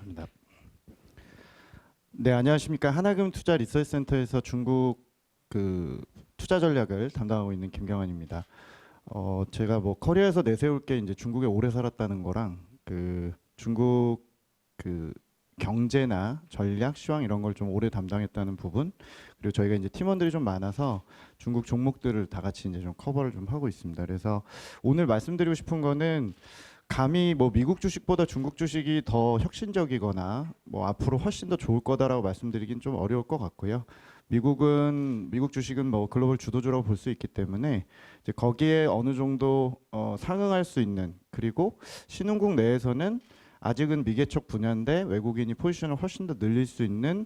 감사합니다. 네, 안녕하십니까. 하나금 투자 리서치 센터에서 중국 그 투자 전략을 담당하고 있는 김경환입니다. 제가 뭐 커리어에서 내세울 게 이제 중국에 오래 살았다는 거랑 그 중국 그 경제나 전략, 시황 이런 걸 좀 오래 담당했다는 부분, 그리고 저희가 이제 팀원들이 좀 많아서 중국 종목들을 다 같이 이제 좀 커버를 좀 하고 있습니다. 그래서 오늘 말씀드리고 싶은 거는 감히 뭐 미국 주식보다 중국 주식이 더 혁신적이거나 뭐 앞으로 훨씬 더 좋을 거다라고 말씀드리긴 좀 어려울 것 같고요. 미국 주식은 뭐 글로벌 주도주라고 볼 수 있기 때문에 이제 거기에 어느 정도 상응할 수 있는, 그리고 신흥국 내에서는 아직은 미개척 분야인데 외국인이 포지션을 훨씬 더 늘릴 수 있는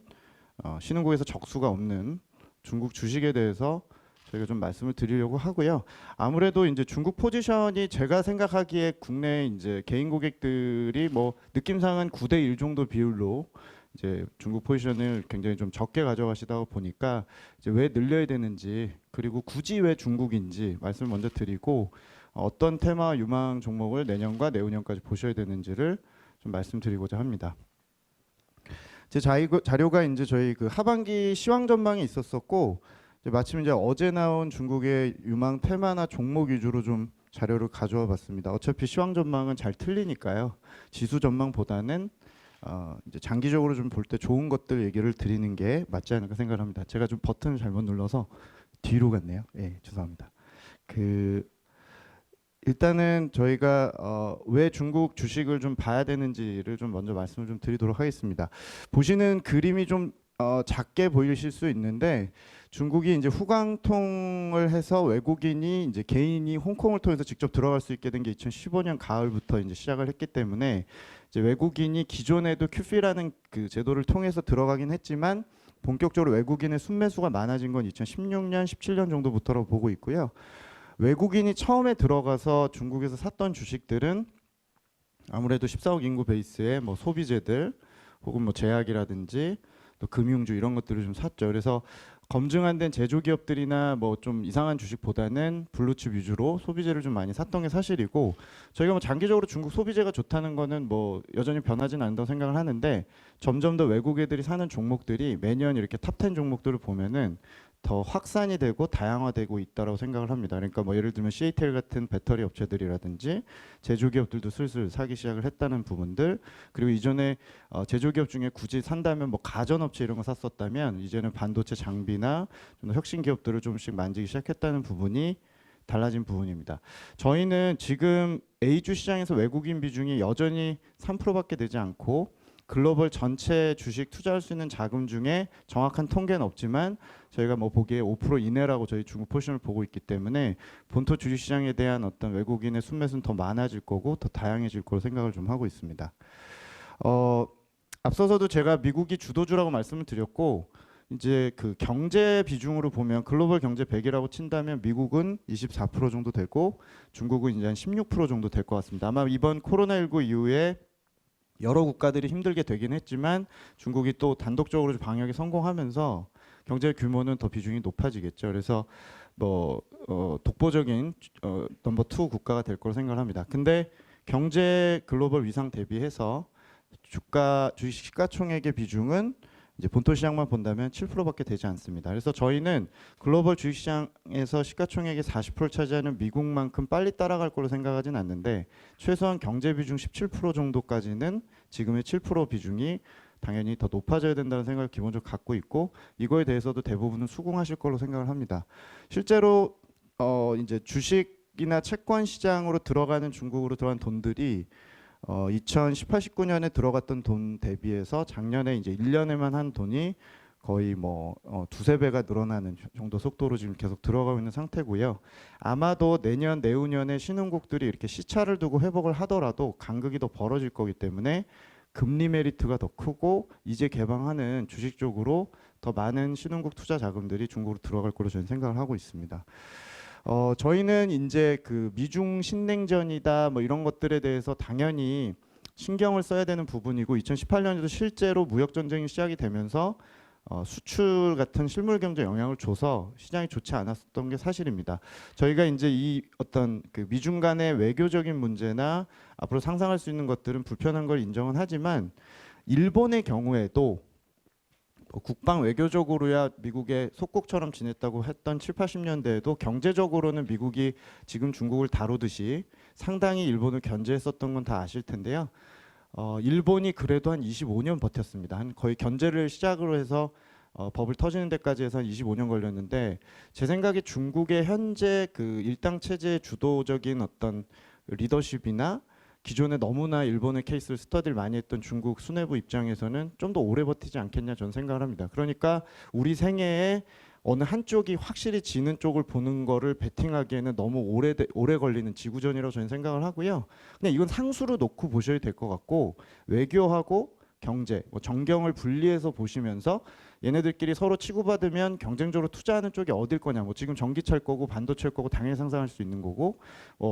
신흥국에서 적수가 없는 중국 주식에 대해서 저희가 좀 말씀을 드리려고 하고요. 아무래도 이제 중국 포지션이 제가 생각하기에 국내 이제 개인 고객들이 뭐 느낌상은 9대 1 정도 비율로 이제 중국 포지션을 굉장히 좀 적게 가져가시다 보니까 이제 왜 늘려야 되는지, 그리고 굳이 왜 중국인지 말씀을 먼저 드리고 어떤 테마 유망 종목을 내년과 내후년까지 보셔야 되는지를 좀 말씀드리고자 합니다. 제 자료가 이제 저희 그 하반기 시황 전망이 있었었고, 마침 이제 어제 나온 중국의 유망 테마나 종목 위주로 좀 자료를 가져와 봤습니다. 어차피 시황 전망은 잘 틀리니까요. 지수 전망보다는 이제 장기적으로 좀 볼 때 좋은 것들 얘기를 드리는 게 맞지 않을까 생각을 합니다. 제가 좀 버튼을 잘못 눌러서 뒤로 갔네요. 예, 죄송합니다. 일단은 저희가 왜 중국 주식을 좀 봐야 되는지를 좀 먼저 말씀을 좀 드리도록 하겠습니다. 보시는 그림이 좀 작게 보이실 수 있는데, 중국이 이제 후광통을 해서 외국인이 이제 개인이 홍콩을 통해서 직접 들어갈 수 있게 된 게 2015년 가을부터 이제 시작을 했기 때문에 이제 외국인이 기존에도 QFI라는 그 제도를 통해서 들어가긴 했지만 본격적으로 외국인의 순매수가 많아진 건 2016년, 17년 정도부터라고 보고 있고요. 외국인이 처음에 들어가서 중국에서 샀던 주식들은 아무래도 14억 인구 베이스의 뭐 소비재들 혹은 뭐 제약이라든지 또 금융주 이런 것들을 좀 샀죠. 그래서 검증 안 된 제조기업들이나 뭐 좀 이상한 주식보다는 블루칩 위주로 소비재를 좀 많이 샀던 게 사실이고, 저희가 뭐 장기적으로 중국 소비재가 좋다는 거는 뭐 여전히 변하지는 않는다고 생각을 하는데, 점점 더 외국 애들이 사는 종목들이 매년 이렇게 탑10 종목들을 보면은 더 확산이 되고 다양화되고 있다라고 생각을 합니다. 그러니까 뭐 예를 들면 CATL 같은 배터리 업체들이라든지 제조기업들도 슬슬 사기 시작을 했다는 부분들, 그리고 이전에 제조기업 중에 굳이 산다면 뭐 가전업체 이런 거 샀었다면 이제는 반도체 장비나 좀 혁신 기업들을 조금씩 만지기 시작했다는 부분이 달라진 부분입니다. 저희는 지금 A주 시장에서 외국인 비중이 여전히 3%밖에 되지 않고, 글로벌 전체 주식 투자할 수 있는 자금 중에 정확한 통계는 없지만 저희가 뭐 보기에 5% 이내라고 저희 중국 포지션을 보고 있기 때문에 본토 주식시장에 대한 어떤 외국인의 순매수는 더 많아질 거고 더 다양해질 거로 생각을 좀 하고 있습니다. 앞서서도 제가 미국이 주도주라고 말씀을 드렸고, 이제 그 경제 비중으로 보면 글로벌 경제 100이라고 친다면 미국은 24% 정도 되고 중국은 이제 한 16% 정도 될 것 같습니다. 아마 이번 코로나19 이후에 여러 국가들이 힘들게 되긴 했지만 중국이 또 단독적으로 방역에 성공하면서 경제 규모는 더 비중이 높아지겠죠. 그래서 뭐 독보적인 넘버 2 국가가 될 거로 생각을 합니다. 근데 경제 글로벌 위상 대비해서 주식 시가총액의 비중은 이제 본토 시장만 본다면 7%밖에 되지 않습니다. 그래서 저희는 글로벌 주식시장에서 시가총액의 40%를 차지하는 미국만큼 빨리 따라갈 거로 생각하진 않는데, 최소한 경제 비중 17% 정도까지는 지금의 7% 비중이 당연히 더 높아져야 된다는 생각을 기본적으로 갖고 있고, 이거에 대해서도 대부분은 수긍하실 걸로 생각을 합니다. 실제로 이제 주식이나 채권 시장으로 들어가는 중국으로 들어간 돈들이 2018, 19년에 들어갔던 돈 대비해서 작년에 이제 1년에만 한 돈이 거의 뭐 두세 배가 늘어나는 정도 속도로 지금 계속 들어가고 있는 상태고요. 아마도 내년, 내후년에 신흥국들이 이렇게 시차를 두고 회복을 하더라도 간극이 더 벌어질 거기 때문에 금리 메리트가 더 크고 이제 개방하는 주식 쪽으로 더 많은 신흥국 투자 자금들이 중국으로 들어갈 거로 저는 생각을 하고 있습니다. 저희는 이제 그 미중 신냉전이다 뭐 이런 것들에 대해서 당연히 신경을 써야 되는 부분이고, 2018년에도 실제로 무역 전쟁이 시작이 되면서 수출 같은 실물 경제 영향을 줘서 시장이 좋지 않았던 게 사실입니다. 저희가 이제 이 어떤 그 미중 간의 외교적인 문제나 앞으로 상상할 수 있는 것들은 불편한 걸 인정은 하지만, 일본의 경우에도 국방 외교적으로야 미국의 속국처럼 지냈다고 했던 7, 80년대에도 경제적으로는 미국이 지금 중국을 다루듯이 상당히 일본을 견제했었던 건 다 아실 텐데요. 일본이 그래도 한 25년 버텼습니다. 한 거의 견제를 시작으로 해서 법을 터지는 데까지 해서 한 25년 걸렸는데, 제 생각에 중국의 현재 그 일당 체제의 주도적인 어떤 리더십이나 기존에 너무나 일본의 케이스를 스터디를 많이 했던 중국 수뇌부 입장에서는 좀 더 오래 버티지 않겠냐 저는 생각을 합니다. 그러니까 우리 생애에 어느 한쪽이 확실히 지는 쪽을 보는 거를 베팅하기에는 너무 오래 걸리는 지구전이라고 저는 생각을 하고요. 그냥 이건 상수로 놓고 보셔야 될 것 같고, 외교하고 경제, 정경을 분리해서 보시면서 얘네들끼리 서로 치고받으면 경쟁적으로 투자하는 쪽이 어딜 거냐. 지금 전기차일 거고 반도체일 거고 당연히 상상할 수 있는 거고,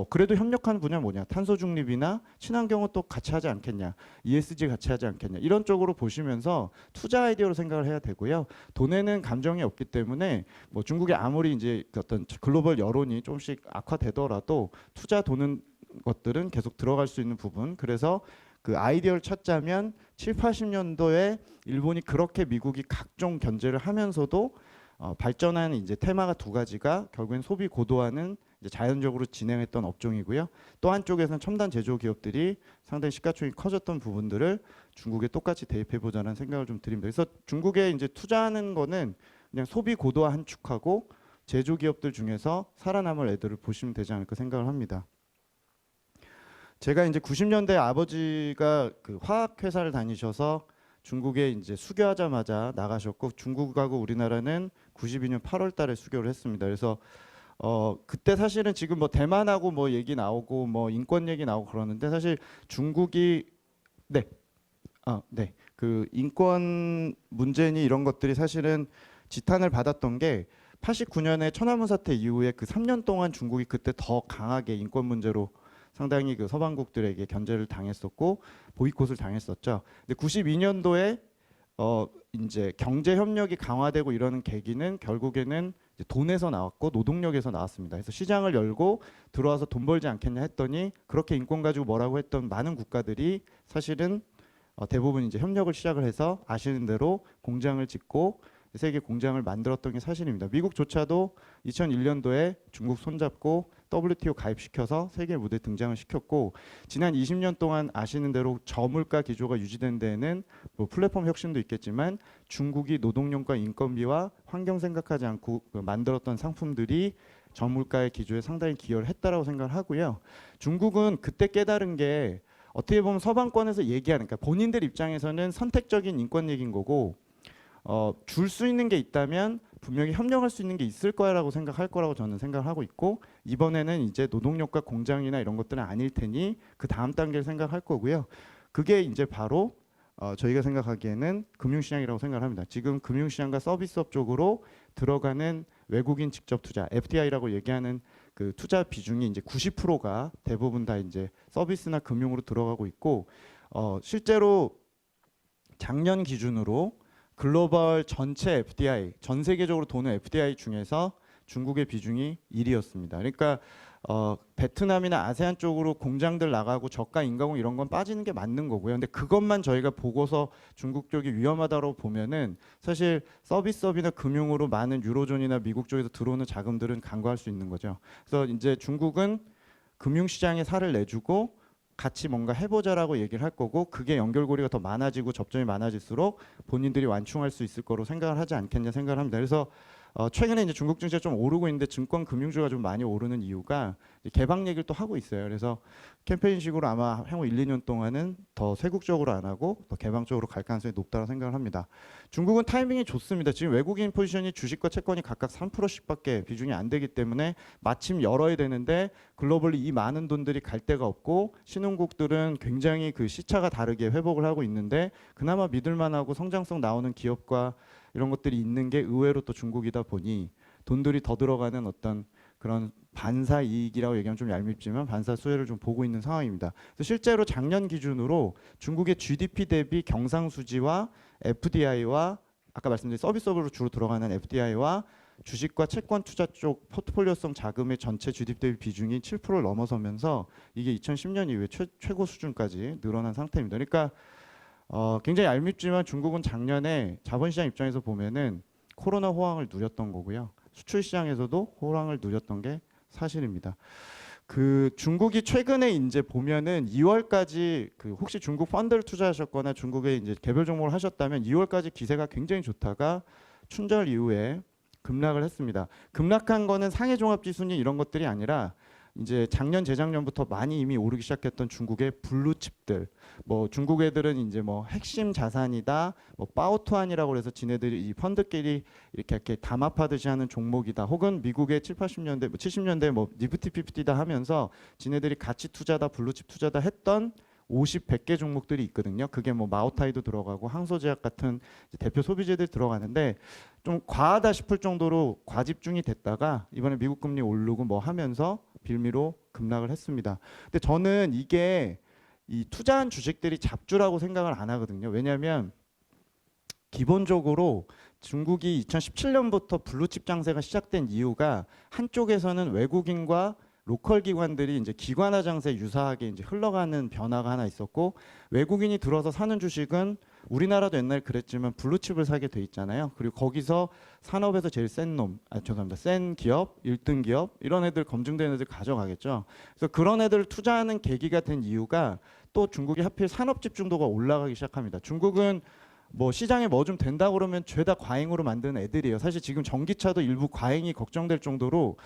그래도 협력하는 분야 뭐냐. 탄소 중립이나 친환경은 또 같이 하지 않겠냐. ESG 같이 하지 않겠냐. 이런 쪽으로 보시면서 투자 아이디어로 생각을 해야 되고요. 돈에는 감정이 없기 때문에 중국이 아무리 이제 어떤 글로벌 여론이 조금씩 악화되더라도 투자 도는 것들은 계속 들어갈 수 있는 부분. 그래서 그 아이디어를 찾자면 7, 80년도에 일본이 그렇게 미국이 각종 견제를 하면서도 발전하는 이제 테마가 두 가지가 결국엔 소비 고도화는 이제 자연적으로 진행했던 업종이고요. 또 한쪽에서는 첨단 제조 기업들이 상당히 시가총이 커졌던 부분들을 중국에 똑같이 대입해 보자는 생각을 좀 드립니다. 그래서 중국에 이제 투자하는 거는 그냥 소비 고도화 한 축하고 제조 기업들 중에서 살아남을 애들을 보시면 되지 않을까 생각을 합니다. 제가 이제 90년대 아버지가 그 화학 회사를 다니셔서 중국에 이제 수교하자마자 나가셨고, 중국하고 우리나라는 92년 8월 달에 수교를 했습니다. 그래서 그때 사실은 지금 대만하고 얘기 나오고 인권 얘기 나오고 그러는데, 사실 중국이 그 인권 문제니 이런 것들이 사실은 지탄을 받았던 게 89년에 천안문 사태 이후에 그 3년 동안 중국이 그때 더 강하게 인권 문제로 상당히 그 서방국들에게 견제를 당했었고 보이콧을 당했었죠. 근데 92년도에 이제 경제 협력이 강화되고 이러는 계기는 결국에는 이제 돈에서 나왔고 노동력에서 나왔습니다. 그래서 시장을 열고 들어와서 돈 벌지 않겠냐 했더니, 그렇게 인권 가지고 뭐라고 했던 많은 국가들이 사실은 대부분 이제 협력을 시작을 해서 아시는 대로 공장을 짓고 세계 공장을 만들었던 게 사실입니다. 미국조차도 2001년도에 중국 손잡고 WTO 가입시켜서 세계 무대에 등장을 시켰고, 지난 20년 동안 아시는 대로 저물가 기조가 유지된 데에는 플랫폼 혁신도 있겠지만 중국이 노동력과 인건비와 환경 생각하지 않고 만들었던 상품들이 저물가의 기조에 상당히 기여를 했다라고 생각을 하고요. 중국은 그때 깨달은 게 어떻게 보면 서방권에서 얘기하는, 그러니까 본인들 입장에서는 선택적인 인권 얘기인 거고, 줄 수 있는 게 있다면 분명히 협력할 수 있는 게 있을 거라고 생각할 거라고 저는 생각을 하고 있고, 이번에는 이제 노동력과 공장이나 이런 것들은 아닐 테니 그 다음 단계를 생각할 거고요. 그게 이제 바로 저희가 생각하기에는 금융시장이라고 생각을 합니다. 지금 금융시장과 서비스업 쪽으로 들어가는 외국인 직접 투자, FDI라고 얘기하는 그 투자 비중이 이제 90%가 대부분 다 이제 서비스나 금융으로 들어가고 있고, 실제로 작년 기준으로 글로벌 전체 FDI, 전 세계적으로 도는 FDI 중에서 중국의 비중이 1위였습니다. 그러니까 베트남이나 아세안 쪽으로 공장들 나가고 저가 인가공 이런 건 빠지는 게 맞는 거고요. 근데 그것만 저희가 보고서 중국 쪽이 위험하다고 보면은 사실 서비스업이나 금융으로 많은 유로존이나 미국 쪽에서 들어오는 자금들은 간과할 수 있는 거죠. 그래서 이제 중국은 금융시장에 살을 내주고 같이 뭔가 해보자라고 얘기를 할 거고, 그게 연결고리가 더 많아지고 접점이 많아질수록 본인들이 완충할 수 있을 거로 생각을 하지 않겠냐 생각을 합니다. 그래서 최근에 이제 중국 증시가 좀 오르고 있는데 증권 금융주가 좀 많이 오르는 이유가 개방 얘기를 또 하고 있어요. 그래서 캠페인식으로 아마 향후 1, 2년 동안은 더 세국적으로 안 하고 더 개방적으로 갈 가능성이 높다고 생각을 합니다. 중국은 타이밍이 좋습니다. 지금 외국인 포지션이 주식과 채권이 각각 3%씩밖에 비중이 안 되기 때문에 마침 열어야 되는데, 글로벌리 이 많은 돈들이 갈 데가 없고 신흥국들은 굉장히 그 시차가 다르게 회복을 하고 있는데, 그나마 믿을만하고 성장성 나오는 기업과 이런 것들이 있는 게 의외로 또 중국이다 보니 돈들이 더 들어가는 어떤 그런 반사 이익이라고 얘기하면 좀 얄밉지만 반사 수혜를 좀 보고 있는 상황입니다. 그래서 실제로 작년 기준으로 중국의 GDP 대비 경상수지와 FDI와 아까 말씀드린 서비스업으로 주로 들어가는 FDI와 주식과 채권 투자 쪽 포트폴리오성 자금의 전체 GDP 대비 비중이 7%를 넘어서면서 이게 2010년 이후에 최고 수준까지 늘어난 상태입니다. 그러니까 굉장히 얄밉지만 중국은 작년에 자본시장 입장에서 보면은 코로나 호황을 누렸던 거고요. 수출 시장에서도 호황을 누렸던 게 사실입니다. 그 중국이 최근에 이제 보면은 2월까지 그 혹시 중국 펀드를 투자하셨거나 중국에 이제 개별 종목을 하셨다면 2월까지 기세가 굉장히 좋다가 춘절 이후에 급락을 했습니다. 급락한 거는 상해 종합 지수니 이런 것들이 아니라 이제 작년 재작년부터 많이 이미 오르기 시작했던 중국의 블루칩들, 뭐 중국 애들은 이제 뭐 핵심 자산이다, 뭐 파오투안이라고 그래서 지네들이 이 펀드끼리 이렇게 담합하듯이 하는 종목이다, 혹은 미국의 7, 80년대, 뭐 70년대 뭐 니프티 피프티다 하면서 지네들이 가치 투자다, 블루칩 투자다 했던 50, 100개 종목들이 있거든요. 그게 뭐 마오타이도 들어가고 항소제약 같은 대표 소비재들 들어가는데 좀 과하다 싶을 정도로 과집중이 됐다가 이번에 미국 금리 오르고 뭐 하면서 빌미로 급락을 했습니다. 근데 저는 이게 이 투자한 주식들이 잡주라고 생각을 안 하거든요. 왜냐하면 기본적으로 중국이 2017년부터 블루칩 장세가 시작된 이유가 한쪽에서는 외국인과 로컬 기관들이 이제 기관화 장세 유사하게 이제 흘러가는 변화가 하나 있었고, 외국인이 들어서 사는 주식은 우리나라도 옛날에 그랬지만 블루칩을 사게 돼 있잖아요. 그리고 거기서 산업에서 제일 센 놈, 죄송합니다, 센 기업, 1등 기업 이런 애들, 검증된 애들 가져가겠죠. 그래서 그런 애들을 투자하는 계기가 된 이유가 또 중국이 하필 산업 집중도가 올라가기 시작합니다. 중국은 뭐 시장에 뭐 좀 된다 그러면 죄다 과잉으로 만드는 애들이에요. 사실 지금 전기차도 일부 과잉이 걱정될 정도로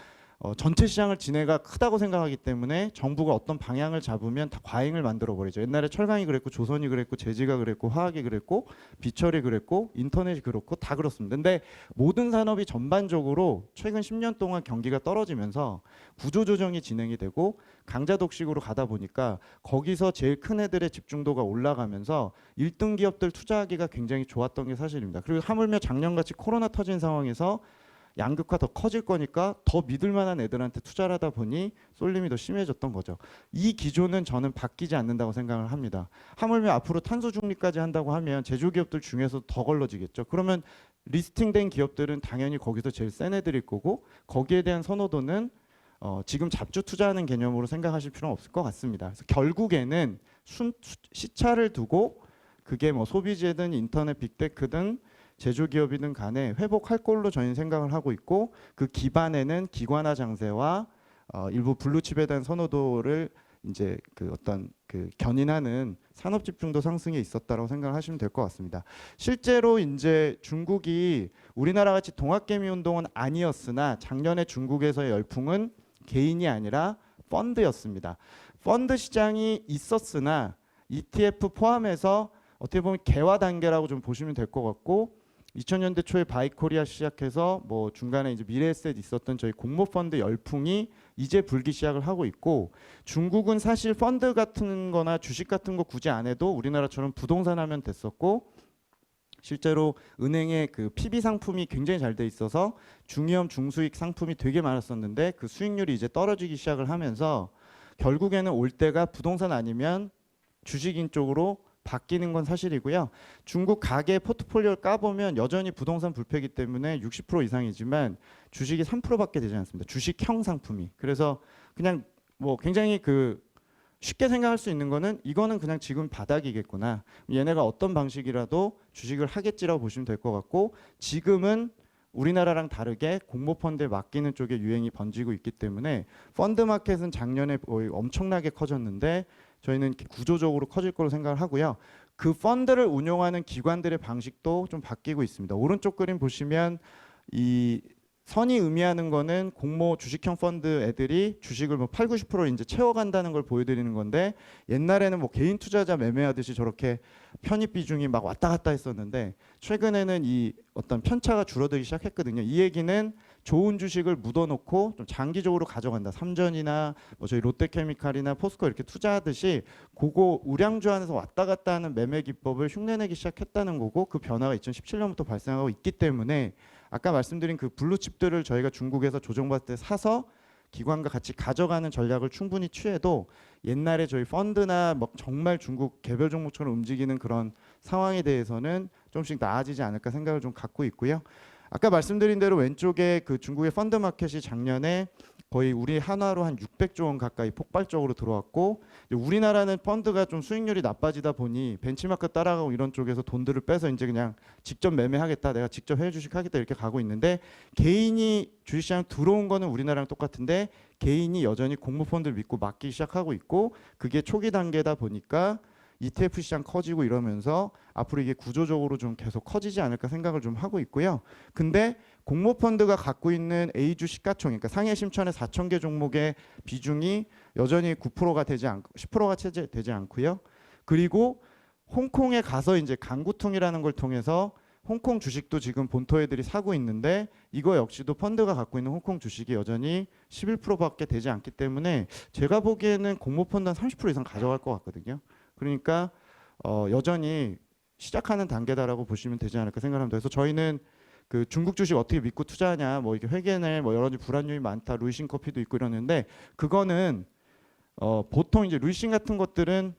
전체 시장을 지네가 크다고 생각하기 때문에 정부가 어떤 방향을 잡으면 다 과잉을 만들어 버리죠. 옛날에 철강이 그랬고, 조선이 그랬고, 제지가 그랬고, 화학이 그랬고, 비철이 그랬고, 인터넷이 그렇고, 다 그렇습니다. 근데 모든 산업이 전반적으로 최근 10년 동안 경기가 떨어지면서 구조조정이 진행이 되고 강자 독식으로 가다 보니까 거기서 제일 큰 애들의 집중도가 올라가면서 1등 기업들 투자하기가 굉장히 좋았던 게 사실입니다. 그리고 하물며 작년같이 코로나 터진 상황에서 양극화 더 커질 거니까 더 믿을 만한 애들한테 투자를 하다 보니 쏠림이 더 심해졌던 거죠. 이 기조는 저는 바뀌지 않는다고 생각을 합니다. 하물며 앞으로 탄소 중립까지 한다고 하면 제조기업들 중에서 더 걸러지겠죠. 그러면 리스팅된 기업들은 당연히 거기서 제일 센 애들일 거고, 거기에 대한 선호도는 지금 잡주 투자하는 개념으로 생각하실 필요는 없을 것 같습니다. 그래서 결국에는 시차를 두고 그게 뭐 소비재든 인터넷 빅테크든 제조기업이든 간에 회복할 걸로 저희는 생각을 하고 있고, 그 기반에는 기관화 장세와 일부 블루칩에 대한 선호도를 이제 그 어떤 그 견인하는 산업 집중도 상승에 있었다라고 생각을 하시면 될 것 같습니다. 실제로 이제 중국이 우리나라 같이 동학개미 운동은 아니었으나 작년에 중국에서의 열풍은 개인이 아니라 펀드였습니다. 펀드 시장이 있었으나 ETF 포함해서 어떻게 보면 개화 단계라고 좀 보시면 될 것 같고, 2000년대 초에 바이코리아 시작해서 뭐 중간에 이제 미래에셋 있었던 저희 공모 펀드 열풍이 이제 불기 시작을 하고 있고, 중국은 사실 펀드 같은 거나 주식 같은 거 굳이 안 해도 우리나라처럼 부동산 하면 됐었고, 실제로 은행의 그 PB 상품이 굉장히 잘 돼 있어서 중위험 중수익 상품이 되게 많았었는데 그 수익률이 이제 떨어지기 시작을 하면서 결국에는 올 때가 부동산 아니면 주식인 쪽으로 바뀌는 건 사실이고요. 중국 가계 포트폴리오를 까보면 여전히 부동산 불패기 때문에 60% 이상이지만 주식이 3%밖에 되지 않습니다. 주식형 상품이. 그래서 그냥 뭐 굉장히 그 쉽게 생각할 수 있는 거는 이거는 그냥 지금 바닥이겠구나, 얘네가 어떤 방식이라도 주식을 하겠지라고 보시면 될 것 같고, 지금은 우리나라랑 다르게 공모펀드에 맡기는 쪽에 유행이 번지고 있기 때문에 펀드 마켓은 작년에 거의 엄청나게 커졌는데 저희는 구조적으로 커질 거로 생각을 하고요. 그 펀드를 운용하는 기관들의 방식도 좀 바뀌고 있습니다. 오른쪽 그림 보시면 이 선이 의미하는 거는 공모 주식형 펀드 애들이 주식을 뭐 8, 90% 이제 채워간다는 걸 보여드리는 건데, 옛날에는 뭐 개인 투자자 매매하듯이 저렇게 편입 비중이 막 왔다 갔다 했었는데 최근에는 이 어떤 편차가 줄어들기 시작했거든요. 이 얘기는 좋은 주식을 묻어놓고 좀 장기적으로 가져간다. 삼전이나 뭐 저희 롯데케미칼이나 포스코 이렇게 투자하듯이 그거 우량주 안에서 왔다 갔다 하는 매매 기법을 흉내내기 시작했다는 거고, 그 변화가 2017년부터 발생하고 있기 때문에 아까 말씀드린 그 블루칩들을 저희가 중국에서 조정받을 때 사서 기관과 같이 가져가는 전략을 충분히 취해도 옛날에 저희 펀드나 뭐 정말 중국 개별 종목처럼 움직이는 그런 상황에 대해서는 좀씩 나아지지 않을까 생각을 좀 갖고 있고요. 아까 말씀드린 대로 왼쪽에 그 중국의 펀드 마켓이 작년에 거의 우리 한화로 한 600조 원 가까이 폭발적으로 들어왔고, 이제 우리나라는 펀드가 좀 수익률이 나빠지다 보니 벤치마크 따라가고 이런 쪽에서 돈들을 빼서 이제 그냥 직접 매매하겠다, 내가 직접 해외 주식 하겠다 이렇게 가고 있는데, 개인이 주식시장 들어온 거는 우리나라랑 똑같은데 개인이 여전히 공모펀드를 믿고 맡기 시작하고 있고, 그게 초기 단계다 보니까 ETF 시장 커지고 이러면서 앞으로 이게 구조적으로 좀 계속 커지지 않을까 생각을 좀 하고 있고요. 근데 공모펀드가 갖고 있는 A주 시가총, 그러니까 상해 심천의 4,000개 종목의 비중이 여전히 9%가 되지 않고 10%가 채 되지 않고요. 그리고 홍콩에 가서 이제 강구통이라는 걸 통해서 홍콩 주식도 지금 본토 애들이 사고 있는데, 이거 역시도 펀드가 갖고 있는 홍콩 주식이 여전히 11%밖에 되지 않기 때문에 제가 보기에는 공모펀드 한 30% 이상 가져갈 것 같거든요. 그러니까 여전히 시작하는 단계다라고 보시면 되지 않을까 생각합니다. 그래서 저희는 그 중국 주식 어떻게 믿고 투자하냐, 뭐 이게 회계낼 뭐 여러 가지 불안율이 많다, 루이싱 커피도 있고 이러는데, 그거는 보통 이제 루이싱 같은 것들은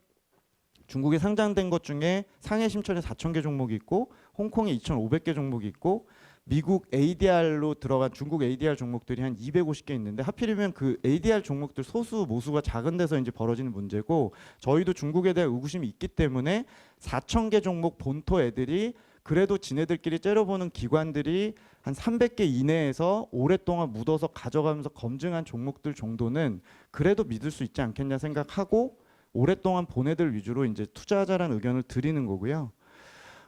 중국에 상장된 것 중에 상해 심천에 4,000개 종목이 있고 홍콩에 2,500개 종목이 있고 미국 ADR로 들어간 중국 ADR 종목들이 한 250개 있는데, 하필이면 그 ADR 종목들 소수 모수가 작은 데서 이제 벌어지는 문제고, 저희도 중국에 대한 의구심이 있기 때문에 4,000개 종목 본토 애들이 그래도 지네들끼리 째려보는 기관들이 한 300개 이내에서 오랫동안 묻어서 가져가면서 검증한 종목들 정도는 그래도 믿을 수 있지 않겠냐 생각하고 오랫동안 본 애들 위주로 이제 투자하자라는 의견을 드리는 거고요.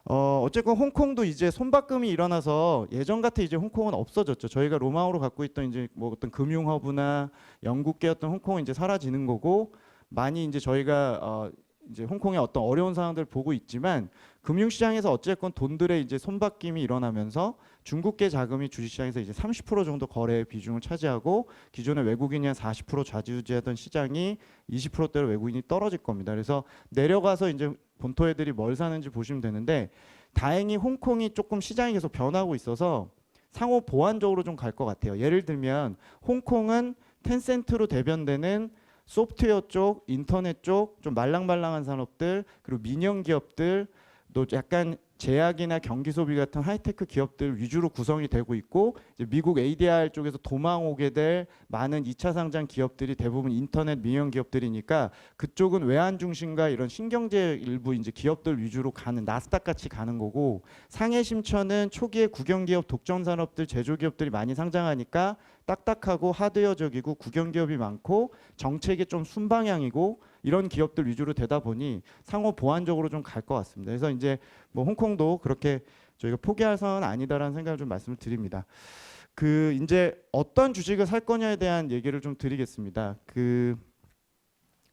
어쨌건 홍콩도 이제 손바꿈이 일어나서 예전 같은 이제 홍콩은 없어졌죠. 저희가 로마오로 갖고 있던 이제 뭐 어떤 금융 허브나 영국계였던 홍콩은 이제 사라지는 거고, 많이 이제 저희가 이제 홍콩의 어떤 어려운 상황들을 보고 있지만, 금융시장에서 어쨌건 돈들의 이제 손바뀜이 일어나면서 중국계 자금이 주식시장에서 이제 30% 정도 거래의 비중을 차지하고, 기존에 외국인이 한 40% 좌지우지하던 시장이 20%대로 외국인이 떨어질 겁니다. 그래서 내려가서 이제 본토 애들이 뭘 사는지 보시면 되는데, 다행히 홍콩이 조금 시장이 계속 변하고 있어서 상호 보완적으로 좀 갈 것 같아요. 예를 들면 홍콩은 텐센트로 대변되는 소프트웨어 쪽, 인터넷 쪽 좀 말랑말랑한 산업들, 그리고 민영 기업들, 또 약간 제약이나 경기 소비 같은 하이테크 기업들 위주로 구성이 되고 있고, 이제 미국 ADR 쪽에서 도망 오게 될 많은 2차 상장 기업들이 대부분 인터넷 민영 기업들이니까, 그쪽은 외환 중심과 이런 신경제 일부 이제 기업들 위주로 가는 나스닥 같이 가는 거고, 상해 심천은 초기에 국영 기업, 독점 산업들, 제조 기업들이 많이 상장하니까 딱딱하고 하드웨어적이고 국영 기업이 많고 정책이 좀 순방향이고 이런 기업들 위주로 되다 보니 상호 보완적으로 좀 갈 것 같습니다. 그래서 이제 뭐 홍콩도 그렇게 저희가 포기할 상황은 아니다라는 생각을 좀 말씀을 드립니다. 그 이제 어떤 주식을 살 거냐에 대한 얘기를 좀 드리겠습니다. 그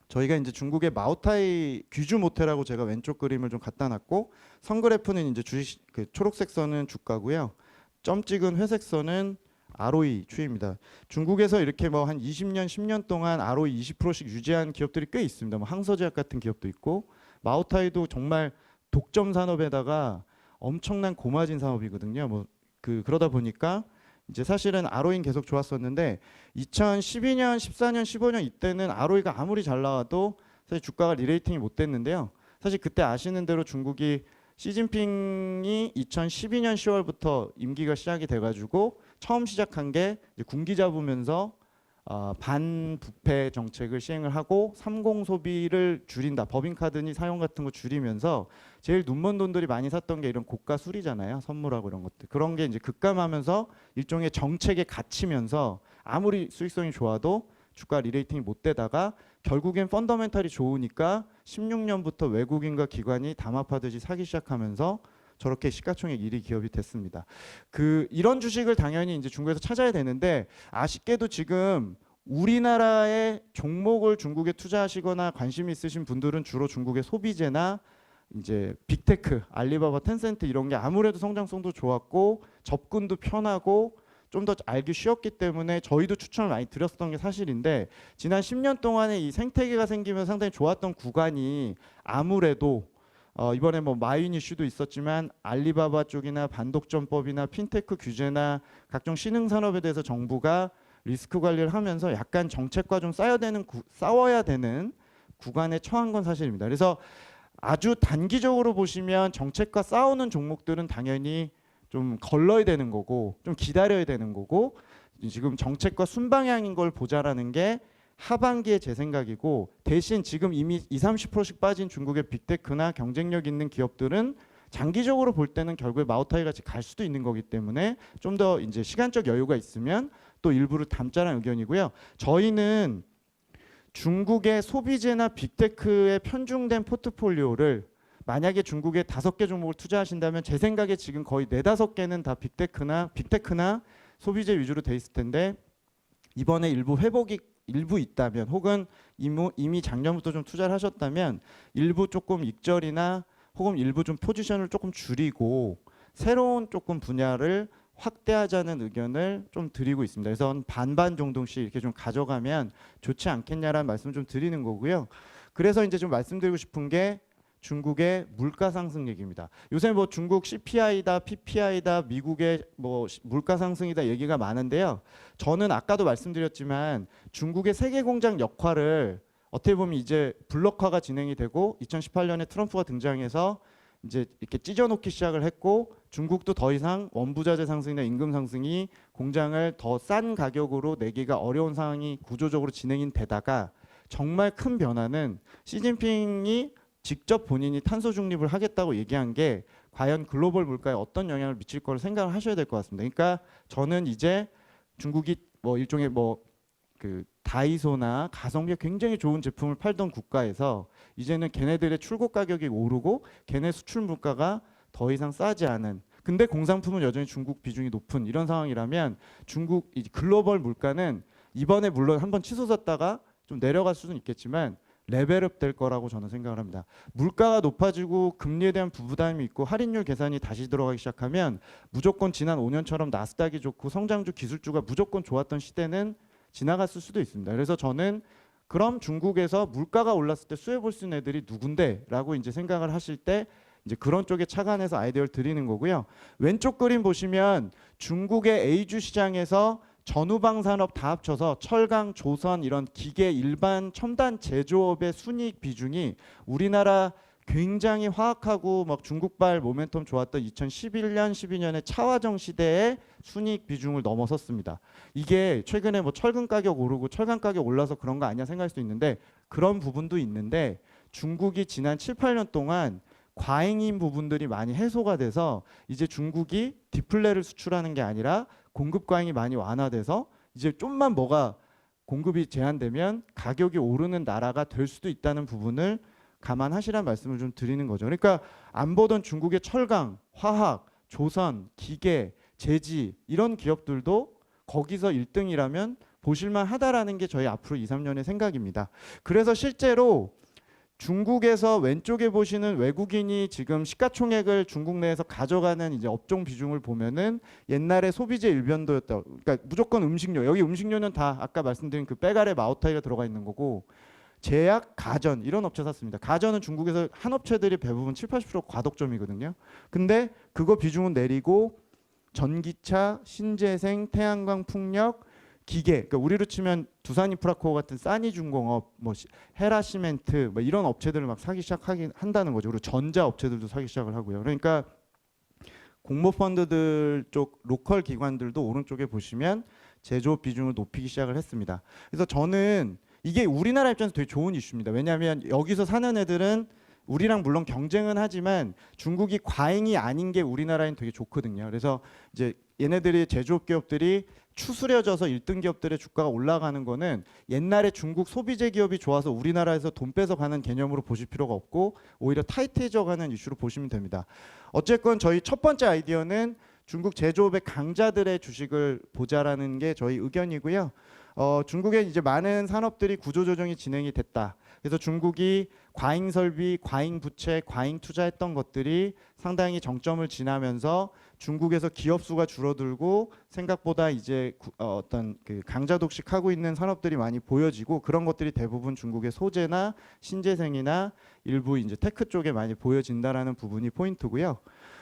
저희가 이제 중국의 마오타이 귀주 모텔하고 제가 왼쪽 그림을 좀 갖다 놨고, 선그래프는 이제 주식 그 초록색 선은 주가고요. 점 찍은 회색 선은 ROE 추이입니다. 중국에서 이렇게 뭐 한 20년, 10년 동안 ROE 20%씩 유지한 기업들이 꽤 있습니다. 뭐 항서제약 같은 기업도 있고, 마오타이도 정말 독점 산업에다가 엄청난 고마진 산업이거든요. 뭐 그러다 보니까 이제 사실은 ROE는 계속 좋았었는데 2012년, 14년, 15년 이때는 ROE가 아무리 잘 나와도 사실 주가가 리레이팅이 못 됐는데요. 사실 그때 아시는 대로 중국이 시진핑이 2012년 10월부터 임기가 시작이 돼가지고 처음 시작한 게 이제 군기 잡으면서 반부패 정책을 시행을 하고 30 소비를 줄인다. 법인카드니 사용 같은 거 줄이면서 제일 눈먼 돈들이 많이 샀던 게 이런 고가 술이잖아요. 선물하고 이런 것들. 그런 게 이제 급감하면서 일종의 정책에 갇히면서 아무리 수익성이 좋아도 주가 리레이팅이 못 되다가 결국엔 펀더멘탈이 좋으니까 16년부터 외국인과 기관이 담합하듯이 사기 시작하면서 저렇게 시가총액 1위 기업이 됐습니다. 이런 주식을 당연히 이제 중국에서 찾아야 되는데, 아쉽게도 지금 우리나라의 종목을 중국에 투자하시거나 관심 있으신 분들은 주로 중국의 소비재나 이제 빅테크, 알리바바, 텐센트 이런 게 아무래도 성장성도 좋았고 접근도 편하고 좀 더 알기 쉬웠기 때문에 저희도 추천을 많이 드렸던 게 사실인데, 지난 10년 동안에 이 생태계가 생기면서 상당히 좋았던 구간이 아무래도 이번에 뭐 마윈 이슈도 있었지만 알리바바 쪽이나 반독점법이나 핀테크 규제나 각종 신흥 산업에 대해서 정부가 리스크 관리를 하면서 약간 정책과 좀 싸워야 되는 구간에 처한 건 사실입니다. 그래서 아주 단기적으로 보시면 정책과 싸우는 종목들은 당연히 좀 걸러야 되는 거고 좀 기다려야 되는 거고, 지금 정책과 순방향인 걸 보자라는 게 하반기에 제 생각이고, 대신 지금 이미 20-30%씩 빠진 중국의 빅테크나 경쟁력 있는 기업들은 장기적으로 볼 때는 결국에 마오타이 같이 갈 수도 있는 거기 때문에 좀 더 이제 시간적 여유가 있으면 또 일부를 담자라는 의견이고요. 저희는 중국의 소비재나 빅테크에 편중된 포트폴리오를 만약에 중국에 5개 종목을 투자하신다면 제 생각에 지금 거의 4-5개는 다 빅테크나 소비재 위주로 돼 있을 텐데, 이번에 일부 회복이 일부 있다면, 혹은 이미 작년부터 좀 투자를 하셨다면 일부 조금 익절이나 혹은 일부 좀 포지션을 조금 줄이고 새로운 조금 분야를 확대하자는 의견을 좀 드리고 있습니다. 그래서 반반 정도씩 이렇게 좀 가져가면 좋지 않겠냐라는 말씀을 좀 드리는 거고요. 그래서 이제 좀 말씀드리고 싶은 게 중국의 물가 상승 얘기입니다. 요새 뭐 중국 CPI다, PPI다, 미국의 뭐 물가 상승이다 얘기가 많은데요. 저는 아까도 말씀드렸지만 중국의 세계 공장 역할을 어떻게 보면 이제 블록화가 진행이 되고 2018년에 트럼프가 등장해서 이제 이렇게 찢어놓기 시작을 했고, 중국도 더 이상 원부자재 상승이나 임금 상승이 공장을 더 싼 가격으로 내기가 어려운 상황이 구조적으로 진행이 되다가, 정말 큰 변화는 시진핑이 직접 본인이 탄소 중립을 하겠다고 얘기한 게 과연 글로벌 물가에 어떤 영향을 미칠 거를 생각을 하셔야 될 것 같습니다. 그러니까 저는 이제 중국이 뭐 일종의 뭐 그 다이소나 가성비가 굉장히 좋은 제품을 팔던 국가에서 이제는 걔네들의 출고 가격이 오르고 걔네 수출 물가가 더 이상 싸지 않은, 근데 공산품은 여전히 중국 비중이 높은 이런 상황이라면 중국 이 글로벌 물가는 이번에 물론 한번 치솟았다가 좀 내려갈 수는 있겠지만 레벨업 될 거라고 저는 생각을 합니다. 물가가 높아지고 금리에 대한 부부담이 있고 할인율 계산이 다시 들어가기 시작하면 무조건 지난 5년처럼 나스닥이 좋고 성장주 기술주가 무조건 좋았던 시대는 지나갔을 수도 있습니다. 그래서 저는 그럼 중국에서 물가가 올랐을 때 수혜 볼 수 있는 애들이 누군데라고 이제 생각을 하실 때 이제 그런 쪽에 착안해서 아이디어를 드리는 거고요. 왼쪽 그림 보시면 중국의 A주 시장에서 전후방 산업 다 합쳐서 철강, 조선 이런 기계 일반 첨단 제조업의 순이익 비중이 우리나라 굉장히 화학하고 막 중국발 모멘텀 좋았던 2011년, 12년의 차화정 시대의 순이익 비중을 넘어섰습니다. 이게 최근에 뭐 철근 가격 오르고 철강 가격 올라서 그런 거 아니냐 생각할 수도 있는데, 그런 부분도 있는데 중국이 지난 7-8년 동안 과잉인 부분들이 많이 해소가 돼서 이제 중국이 디플레를 수출하는 게 아니라 공급 과잉이 많이 완화돼서 이제 좀만 뭐가 공급이 제한되면 가격이 오르는 나라가 될 수도 있다는 부분을 감안하시라는 말씀을 좀 드리는 거죠. 그러니까 안 보던 중국의 철강, 화학, 조선, 기계, 제지 이런 기업들도 거기서 1등이라면 보실만 하다라는 게 저희 앞으로 2-3년의 생각입니다. 그래서 실제로 중국에서 왼쪽에 보시는 외국인이 지금 시가총액을 중국 내에서 가져가는 이제 업종 비중을 보면은 옛날에 소비재 일변도였다. 그러니까 무조건 음식료. 여기 음식료는 다 아까 말씀드린 그 빼갈에 마오타이가 들어가 있는 거고, 제약, 가전 이런 업체 샀습니다. 가전은 중국에서 한 업체들이 대부분 7-80% 과독점이거든요. 근데 그거 비중은 내리고 전기차, 신재생, 태양광, 풍력, 기계, 그러니까 우리로 치면 두산인프라코어 같은 싸니중공업, 뭐 헤라시멘트 뭐 이런 업체들을 막 사기 시작하긴 한다는 거죠. 그리고 전자 업체들도 사기 시작을 하고요. 그러니까 공모펀드들 쪽 로컬 기관들도 오른쪽에 보시면 제조업 비중을 높이기 시작을 했습니다. 그래서 저는 이게 우리나라 입장에서 되게 좋은 이슈입니다. 왜냐하면 여기서 사는 애들은 우리랑 물론 경쟁은 하지만 중국이 과잉이 아닌 게 우리나라엔 되게 좋거든요. 그래서 이제 얘네들이 제조업 기업들이 추스려져서 1등 기업들의 주가가 올라가는 거는 옛날에 중국 소비재 기업이 좋아서 우리나라에서 돈 뺏어가는 개념으로 보실 필요가 없고 오히려 타이트해져가는 이슈로 보시면 됩니다. 어쨌건 저희 첫 번째 아이디어는 중국 제조업의 강자들의 주식을 보자라는 게 저희 의견이고요. 중국에 이제 많은 산업들이 구조조정이 진행이 됐다. 그래서 중국이 과잉 설비, 과잉 부채, 과잉 투자했던 것들이 상당히 정점을 지나면서 중국에서 기업 수가 줄어들고 생각보다 이제 어떤 그 강자 독식하고 있는 산업들이 많이 보여지고, 그런 것들이 대부분 중국의 소재나 신재생이나 일부 이제 테크 쪽에 많이 보여진다라는 부분이 포인트고요.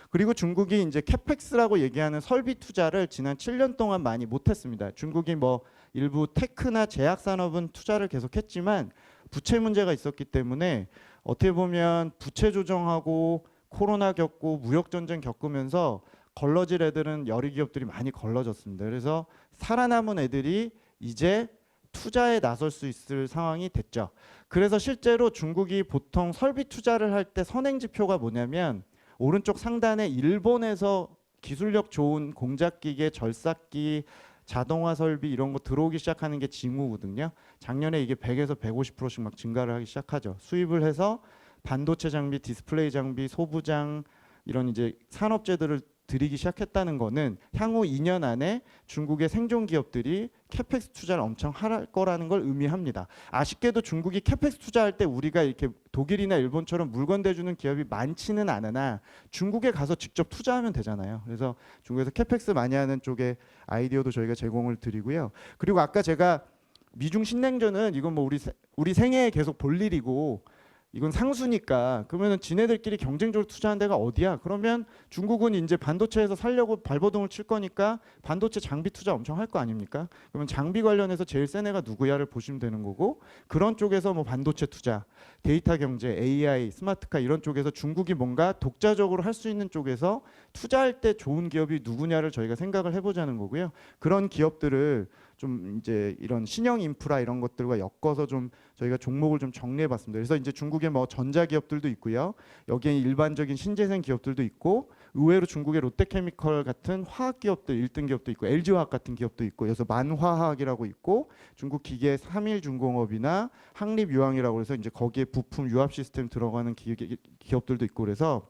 그리고 중국이 이제 캐펙스라고 얘기하는 설비 투자를 지난 7년 동안 많이 못했습니다. 중국이 뭐 일부 테크나 제약 산업은 투자를 계속했지만 부채 문제가 있었기 때문에 어떻게 보면 부채 조정하고 코로나 겪고 무역 전쟁 겪으면서 걸러질 애들은 여리 기업들이 많이 걸러졌습니다. 그래서 살아남은 애들이 이제 투자에 나설 수 있을 상황이 됐죠. 그래서 실제로 중국이 보통 설비 투자를 할 때 선행 지표가 뭐냐면 오른쪽 상단에 일본에서 기술력 좋은 공작기계, 절삭기, 자동화 설비 이런 거 들어오기 시작하는 게 징후거든요. 작년에 이게 100에서 150%씩 막 증가를 하기 시작하죠. 수입을 해서 반도체 장비, 디스플레이 장비, 소부장 이런 이제 산업재들을 들이기 시작했다는 거는 향후 2년 안에 중국의 생존 기업들이 캐펙스 투자를 엄청 할 거라는 걸 의미합니다. 아쉽게도 중국이 캐펙스 투자할 때 우리가 이렇게 독일이나 일본처럼 물건 대주는 기업이 많지는 않으나 중국에 가서 직접 투자하면 되잖아요. 그래서 중국에서 캐펙스 많이 하는 쪽에 아이디어도 저희가 제공을 드리고요. 그리고 아까 제가 미중 신냉전은 이건 뭐 우리 생애에 계속 볼 일이고 이건 상수니까 그러면은 지네들끼리 경쟁적으로 투자한 데가 어디야? 그러면 중국은 이제 반도체에서 살려고 발버둥을 칠 거니까 반도체 장비 투자 엄청 할 거 아닙니까? 그러면 장비 관련해서 제일 센 애가 누구야를 보시면 되는 거고 그런 쪽에서 뭐 반도체 투자, 데이터 경제, AI, 스마트카 이런 쪽에서 중국이 뭔가 독자적으로 할 수 있는 쪽에서 투자할 때 좋은 기업이 누구냐를 저희가 생각을 해보자는 거고요. 그런 기업들을 좀 이제 이런 신형 인프라 이런 것들과 엮어서 좀 저희가 종목을 좀 정리해봤습니다. 그래서 이제 중국의 뭐 전자 기업들도 있고요. 여기에 일반적인 신재생 기업들도 있고 의외로 중국의 롯데케미컬 같은 화학 기업들 1등 기업도 있고 LG화학 같은 기업도 있고 그래서 만화학이라고 있고 중국 기계 삼일중공업이나 항립유황이라고 해서 이제 거기에 부품 유압 시스템 들어가는 기업들도 있고 그래서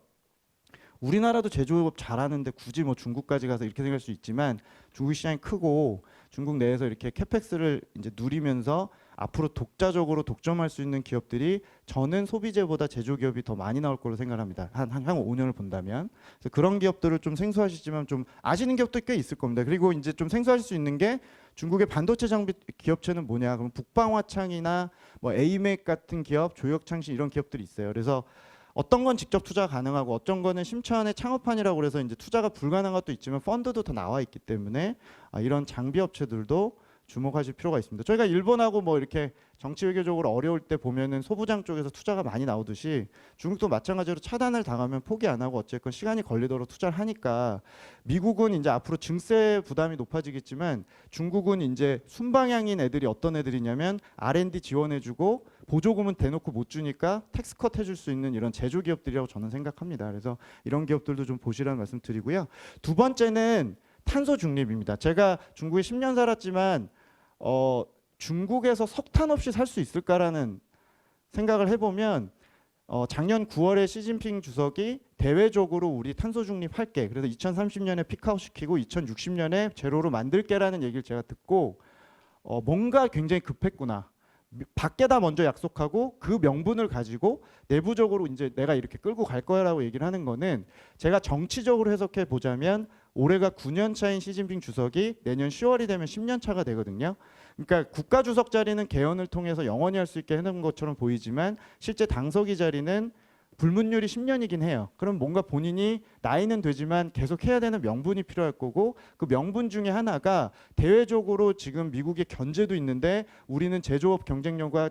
우리나라도 제조업 잘하는데 굳이 뭐 중국까지 가서 이렇게 생각할 수 있지만 중국 시장이 크고 중국 내에서 이렇게 캐펙스를 이제 누리면서 앞으로 독자적으로 독점할 수 있는 기업들이 저는 소비재보다 제조기업이 더 많이 나올 거로 생각합니다. 한 5년을 본다면. 그래서 그런 기업들을 좀 생소하시지만 좀 아시는 기업도 꽤 있을 겁니다. 그리고 이제 좀 생소하실 수 있는 게 중국의 반도체 장비 기업체는 뭐냐? 그럼 북방화창이나 뭐 에이맥 같은 기업, 조혁창신 이런 기업들이 있어요. 그래서 어떤 건 직접 투자 가능하고 어떤 거는 심천의 창업판이라고 그래서 이제 투자가 불가능한 것도 있지만 펀드도 다 나와 있기 때문에 이런 장비 업체들도 주목하실 필요가 있습니다. 저희가 일본하고 뭐 이렇게 정치 외교적으로 어려울 때 보면은 소부장 쪽에서 투자가 많이 나오듯이 중국도 마찬가지로 차단을 당하면 포기 안 하고 어쨌건 시간이 걸리도록 투자를 하니까 미국은 이제 앞으로 증세 부담이 높아지겠지만 중국은 이제 순방향인 애들이 어떤 애들이냐면 R&D 지원해주고 보조금은 대놓고 못 주니까 텍스컷 해줄 수 있는 이런 제조 기업들이라고 저는 생각합니다. 그래서 이런 기업들도 좀 보시라는 말씀 드리고요. 두 번째는 탄소 중립입니다. 제가 중국에 10년 살았지만 중국에서 석탄 없이 살 수 있을까라는 생각을 해보면 작년 9월에 시진핑 주석이 대외적으로 우리 탄소 중립할게. 그래서 2030년에 픽아웃 시키고 2060년에 제로로 만들게라는 얘기를 제가 듣고 뭔가 굉장히 급했구나. 밖에다 먼저 약속하고 그 명분을 가지고 내부적으로 이제 내가 이렇게 끌고 갈 거야라고 얘기를 하는 거는 제가 정치적으로 해석해 보자면 올해가 9년 차인 시진핑 주석이 내년 10월이 되면 10년 차가 되거든요. 그러니까 국가 주석 자리는 개헌을 통해서 영원히 할 수 있게 해놓은 것처럼 보이지만 실제 당서기 자리는 불문율이 10년이긴 해요. 그럼 뭔가 본인이 나이는 되지만 계속 해야 되는 명분이 필요할 거고 그 명분 중에 하나가 대외적으로 지금 미국의 견제도 있는데 우리는 제조업 경쟁력과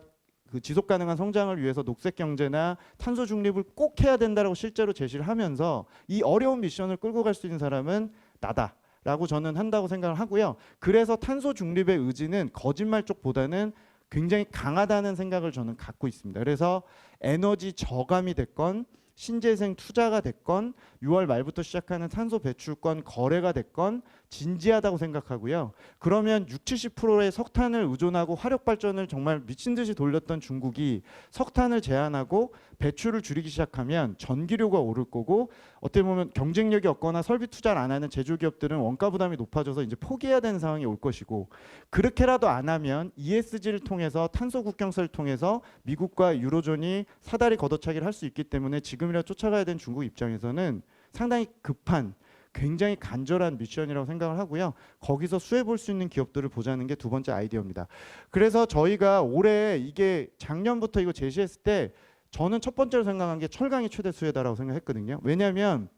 그 지속 가능한 성장을 위해서 녹색 경제나 탄소 중립을 꼭 해야 된다라고 실제로 제시를 하면서 이 어려운 미션을 끌고 갈 수 있는 사람은 나다라고 저는 한다고 생각을 하고요. 그래서 탄소 중립의 의지는 거짓말 쪽보다는 굉장히 강하다는 생각을 저는 갖고 있습니다. 그래서 에너지 저감이 됐건 신재생 투자가 됐건 6월 말부터 시작하는 탄소 배출권 거래가 됐건 진지하다고 생각하고요. 그러면 60-70%의 석탄을 의존하고 화력 발전을 정말 미친 듯이 돌렸던 중국이 석탄을 제한하고 배출을 줄이기 시작하면 전기료가 오를 거고 어떻게 보면 경쟁력이 없거나 설비 투자를 안 하는 제조기업들은 원가 부담이 높아져서 이제 포기해야 되는 상황이 올 것이고 그렇게라도 안 하면 ESG를 통해서 탄소 국경세를 통해서 미국과 유로존이 사다리 걷어차기를 할 수 있기 때문에 지금이라도 쫓아가야 되는 중국 입장에서는 상당히 급한 굉장히 간절한 미션이라고 생각을 하고요. 거기서 수혜 볼 수 있는 기업들을 보자는 게 두 번째 아이디어입니다. 그래서 저희가 올해 이게 작년부터 이거 제시했을 때 저는 첫 번째로 생각한 게 철강이 최대 수혜다라고 생각했거든요. 왜냐하면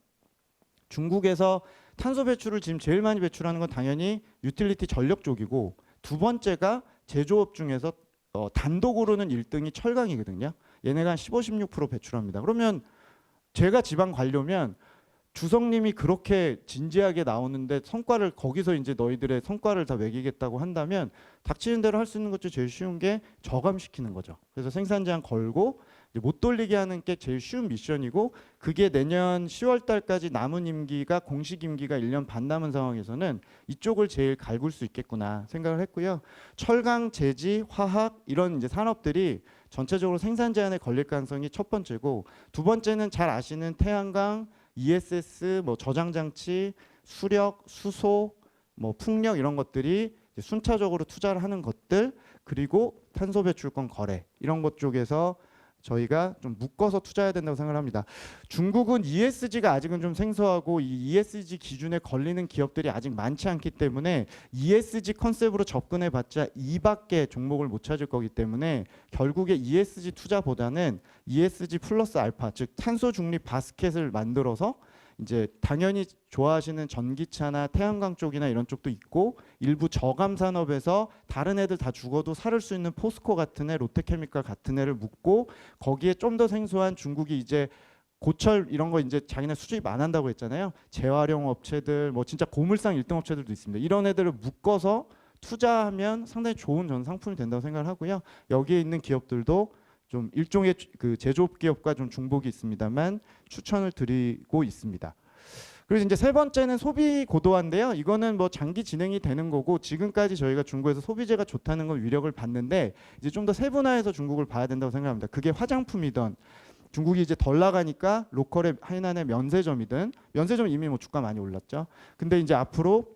중국에서 탄소 배출을 지금 제일 많이 배출하는 건 당연히 유틸리티 전력 쪽이고 두 번째가 제조업 중에서 단독으로는 1등이 철강이거든요. 얘네가 한 15-16% 배출합니다. 그러면 제가 지방 관료면 주성님이 그렇게 진지하게 나오는데 성과를 거기서 이제 너희들의 성과를 다 매기겠다고 한다면 닥치는 대로 할 수 있는 것 중 제일 쉬운 게 저감시키는 거죠. 그래서 생산 제한 걸고 이제 못 돌리게 하는 게 제일 쉬운 미션이고 그게 내년 10월 달까지 남은 임기가 공식 임기가 1년 반 남은 상황에서는 이쪽을 제일 갈굴 수 있겠구나 생각을 했고요. 철강, 제지, 화학 이런 이제 산업들이 전체적으로 생산 제한에 걸릴 가능성이 첫 번째고 두 번째는 잘 아시는 태양광 ESS, 뭐 저장 장치, 수력, 수소, 뭐 풍력 이런 것들이 이제 순차적으로 투자를 하는 것들 그리고 탄소 배출권 거래 이런 것 쪽에서 저희가 좀 묶어서 투자해야 된다고 생각을 합니다. 중국은 ESG가 아직은 좀 생소하고 이 ESG 기준에 걸리는 기업들이 아직 많지 않기 때문에 ESG 컨셉으로 접근해 봤자 2밖에 종목을 못 찾을 거기 때문에 결국에 ESG 투자보다는 ESG 플러스 알파 즉 탄소 중립 바스켓을 만들어서 이제 당연히 좋아하시는 전기차나 태양광 쪽이나 이런 쪽도 있고 일부 저감 산업에서 다른 애들 다 죽어도 살을 수 있는 포스코 같은 애, 롯데케미칼 같은 애를 묶고 거기에 좀 더 생소한 중국이 이제 고철 이런 거 이제 자기네 수주입 안 한다고 했잖아요. 재활용 업체들 뭐 진짜 고물상 1등 업체들도 있습니다. 이런 애들을 묶어서 투자하면 상당히 좋은 전 상품이 된다고 생각을 하고요. 여기에 있는 기업들도 좀 일종의 그 제조업 기업과 좀 중복이 있습니다만 추천을 드리고 있습니다. 그리고 이제 세 번째는 소비 고도화인데요. 이거는 뭐 장기 진행이 되는 거고 지금까지 저희가 중국에서 소비재가 좋다는 건 위력을 봤는데 이제 좀 더 세분화해서 중국을 봐야 된다고 생각합니다. 그게 화장품이든 중국이 이제 덜 나가니까 로컬의 하이난의 면세점이든 면세점 이미 뭐 주가 많이 올랐죠. 근데 이제 앞으로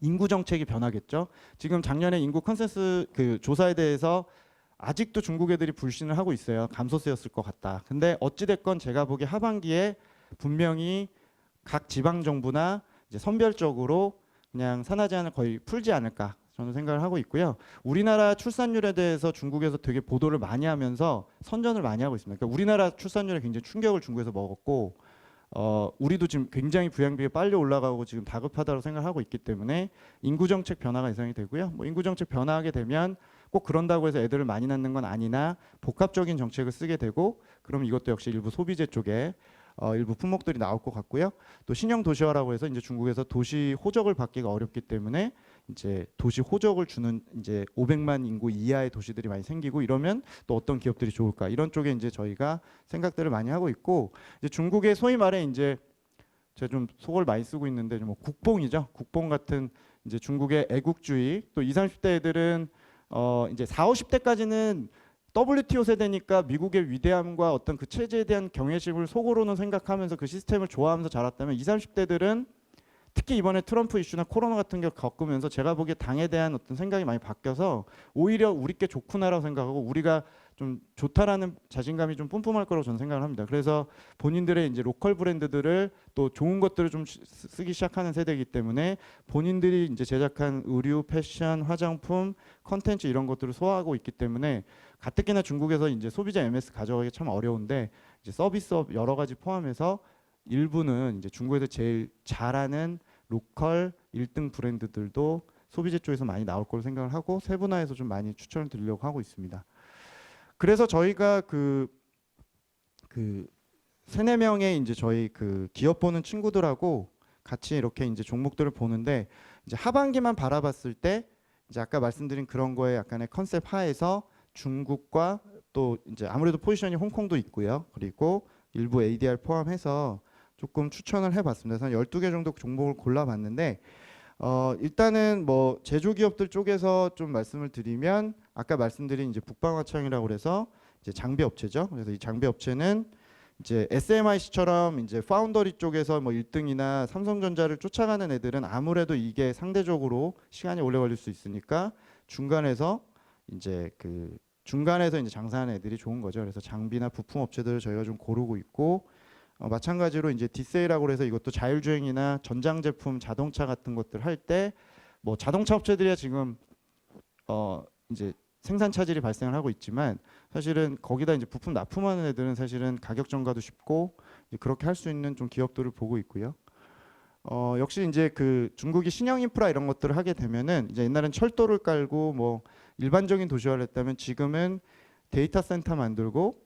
인구 정책이 변하겠죠. 지금 작년에 인구 컨센서스 그 조사에 대해서 아직도 중국 애들이 불신을 하고 있어요. 감소세였을 것 같다. 근데 어찌됐건 제가 보기에 하반기에 분명히 각 지방 정부나 이제 선별적으로 그냥 산하 제한을 거의 풀지 않을까 저는 생각을 하고 있고요. 우리나라 출산율에 대해서 중국에서 되게 보도를 많이 하면서 선전을 많이 하고 있습니다. 그러니까 우리나라 출산율에 굉장히 충격을 중국에서 먹었고 우리도 지금 굉장히 부양비가 빨리 올라가고 지금 다급하다고 생각하고 있기 때문에 인구 정책 변화가 예상이 되고요. 뭐 인구 정책 변화하게 되면 꼭 그런다고 해서 애들을 많이 낳는 건 아니나 복합적인 정책을 쓰게 되고 그럼 이것도 역시 일부 소비재 쪽에 일부 품목들이 나올 것 같고요. 또 신형 도시화라고 해서 이제 중국에서 도시 호적을 받기가 어렵기 때문에 이제 도시 호적을 주는 이제 500만 인구 이하의 도시들이 많이 생기고 이러면 또 어떤 기업들이 좋을까 이런 쪽에 이제 저희가 생각들을 많이 하고 있고 이제 중국의 소위 말해 이제 제가 좀 속어를 많이 쓰고 있는데 뭐 국뽕이죠. 국뽕 같은 이제 중국의 애국주의 또 20, 30대 애들은 이제 40, 50대까지는 WTO 세대니까 미국의 위대함과 어떤 그 체제에 대한 경외심을 속으로는 생각하면서 그 시스템을 좋아하면서 자랐다면 20, 30대들은 특히 이번에 트럼프 이슈나 코로나 같은 걸 겪으면서 제가 보기에 당에 대한 어떤 생각이 많이 바뀌어서 오히려 우리께 좋구나라고 생각하고 우리가 좀 좋다라는 자신감이 좀 뿜뿜할 거라고 저는 생각을 합니다. 그래서 본인들의 이제 로컬 브랜드들을 또 좋은 것들을 좀 쓰기 시작하는 세대이기 때문에 본인들이 이제 제작한 의류, 패션, 화장품, 컨텐츠 이런 것들을 소화하고 있기 때문에 가뜩이나 중국에서 이제 소비자 MS 가져가기 참 어려운데 이제 서비스업 여러 가지 포함해서 일부는 이제 중국에서 제일 잘하는 로컬 1등 브랜드들도 소비재 쪽에서 많이 나올 거로 생각을 하고 세분화해서 좀 많이 추천을 드리려고 하고 있습니다. 그래서 저희가 그 세네 명의 이제 저희 그 기업 보는 친구들하고 같이 이렇게 이제 종목들을 보는데 이제 하반기만 바라봤을 때 이제 아까 말씀드린 그런 거에 약간의 컨셉 하에서 중국과 또 이제 아무래도 포지션이 홍콩도 있고요. 그리고 일부 ADR 포함해서 조금 추천을 해봤습니다. 그래서 12개 정도 종목을 골라봤는데 일단은 뭐 제조기업들 쪽에서 좀 말씀을 드리면 아까 말씀드린 이제 북방화창이라고 그래서 이제 장비 업체죠. 그래서 이 장비 업체는 이제 SMIC처럼 이제 파운더리 쪽에서 뭐 1등이나 삼성전자를 쫓아가는 애들은 아무래도 이게 상대적으로 시간이 오래 걸릴 수 있으니까 중간에서 이제 장사하는 애들이 좋은 거죠. 그래서 장비나 부품 업체들을 저희가 좀 고르고 있고 마찬가지로 이제 디세이라고 해서 이것도 자율주행이나 전장 제품 자동차 같은 것들 할 때 뭐 자동차 업체들이야 지금 이제 생산 차질이 발생을 하고 있지만 사실은 거기다 이제 부품 납품하는 애들은 사실은 가격 전가도 쉽고 그렇게 할 수 있는 좀 기업들을 보고 있고요. 역시 이제 그 중국이 신형 인프라 이런 것들을 하게 되면은 이제 옛날엔 철도를 깔고 뭐 일반적인 도시화를 했다면 지금은 데이터 센터 만들고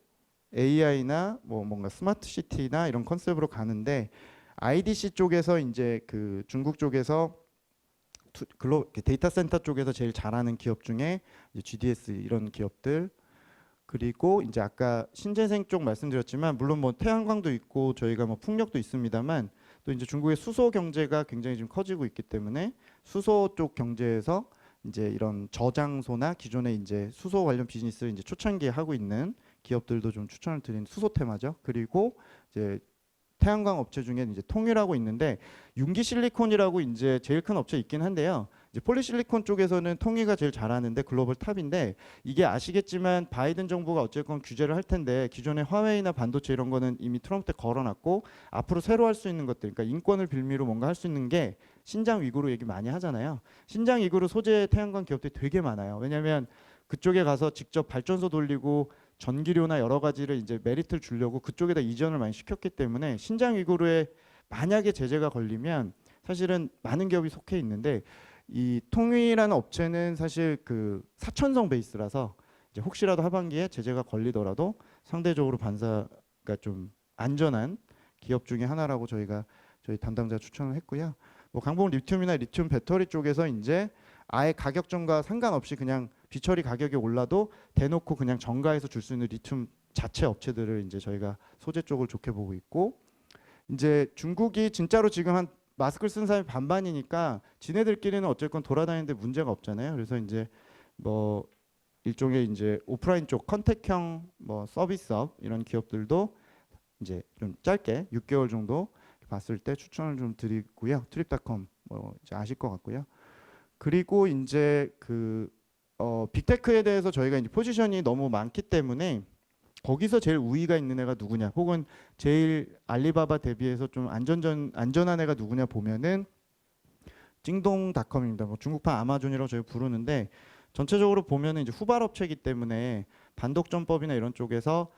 AI나 뭐 뭔가 스마트 시티나 이런 컨셉으로 가는데 IDC 쪽에서 이제 그 중국 쪽에서 데이터 센터 쪽에서 제일 잘하는 기업 중에 이제 GDS 이런 기업들, 그리고 이제 아까 신재생 쪽 말씀드렸지만 물론 뭐 태양광도 있고 저희가 뭐 풍력도 있습니다만 또 이제 중국의 수소 경제가 굉장히 지금 커지고 있기 때문에 수소 쪽 경제에서 이제 이런 저장소나 기존에 이제 수소 관련 비즈니스를 이제 초창기에 하고 있는 기업들도 좀 추천을 드리는 수소 테마죠. 그리고 이제 태양광 업체 중에 이제 통일하고 있는데 융기 실리콘이라고 이제 제일 큰 업체 있긴 한데요. 이제 폴리실리콘 쪽에서는 통일가 제일 잘하는데 글로벌 탑인데 이게 아시겠지만 바이든 정부가 어쨌건 규제를 할 텐데 기존의 화웨이나 반도체 이런 거는 이미 트럼프 때 걸어놨고 앞으로 새로 할 수 있는 것들, 그러니까 인권을 빌미로 뭔가 할 수 있는 게 신장 위구르 얘기 많이 하잖아요. 신장 위구르 소재 태양광 기업들이 되게 많아요. 왜냐하면 그쪽에 가서 직접 발전소 돌리고 전기료나 여러 가지를 이제 메리트를 주려고 그쪽에다 이전을 많이 시켰기 때문에 신장 위구르에 만약에 제재가 걸리면 사실은 많은 기업이 속해 있는데 이 통일이라는 업체는 사실 그 사천성 베이스라서 이제 혹시라도 하반기에 제재가 걸리더라도 상대적으로 반사가 좀 안전한 기업 중에 하나라고 저희 담당자 추천을 했고요. 뭐 강봉 리튬이나 리튬 배터리 쪽에서 이제 아예 가격전과 상관없이 그냥 비처리 가격이 올라도 대놓고 그냥 정가에서 줄 수 있는 리튬 자체 업체들을 이제 저희가 소재 쪽을 좋게 보고 있고 이제 중국이 진짜로 지금 한 마스크를 쓰는 사람이 반반이니까 지네들끼리는 어쨌건 돌아다니는데 문제가 없잖아요. 그래서 이제 뭐 일종의 이제 오프라인 쪽 컨택형 뭐 서비스업 이런 기업들도 이제 좀 짧게 6개월 정도 봤을 때 추천을 좀 드리고요. 트립닷컴 뭐 이제 아실 것 같고요. 그리고 이제 그 빅테크에 대해서 저희가 이제 포지션이 너무 많기 때문에 거기서 제일 우위가 있는 애가 누구냐, 혹은 제일 알리바바 대비해서 좀 안전한 애가 누구냐 보면은 찡동닷컴입니다. 뭐 중국판 아마존이라고 저희 부르는데 전체적으로 보면은 이제 후발업체이기 때문에 반독점법이나 이런 쪽에서